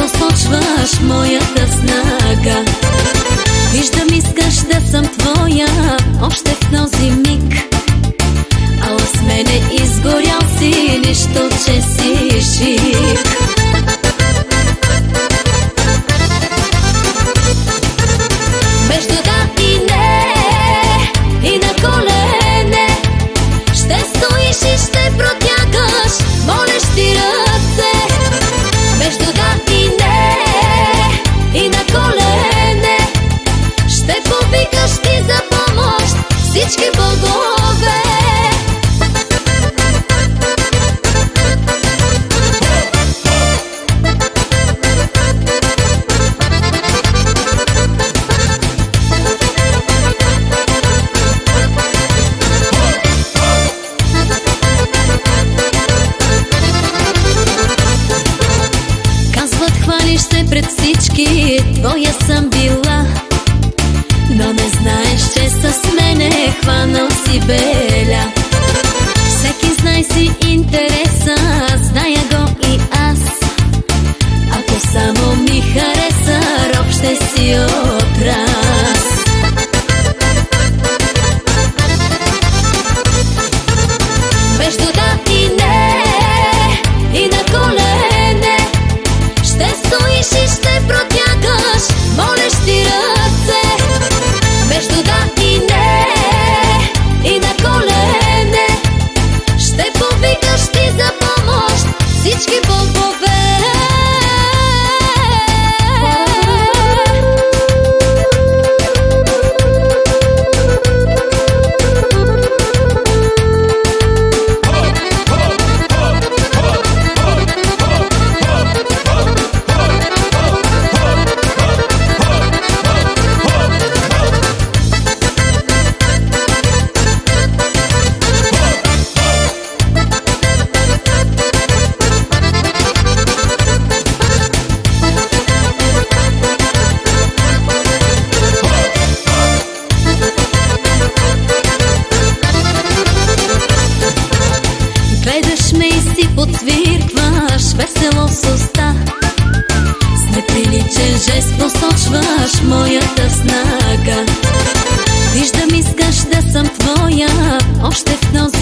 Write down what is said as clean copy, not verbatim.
посочваш моята снага. Виждам, искаш да съм твоя още в този миг, ала с мене изгорял си, нищо, че си шик. Между да и не, и на колене ще стоиш и ще протягаш молещи ръце. Между да и не, и на колене ще повикаш ти за помощ всички богове. Хвалиш се пред всички, твоя съм била, но не знаеш, че с мене хванал си беля. Всеки знай си интереса, зная го и аз. Ако само ми хареса, роб ще си отрас. Между да и не, и на колене ще стоиш и ще протягаш молещи ръце. Между да и не, и на колене ще повикаш ти за помощ всички богове. Гледаш ме и си подсвиркваш весело с уста, с неприличен жест посочваш моята снага. Виждам, искаш да съм твоя още в този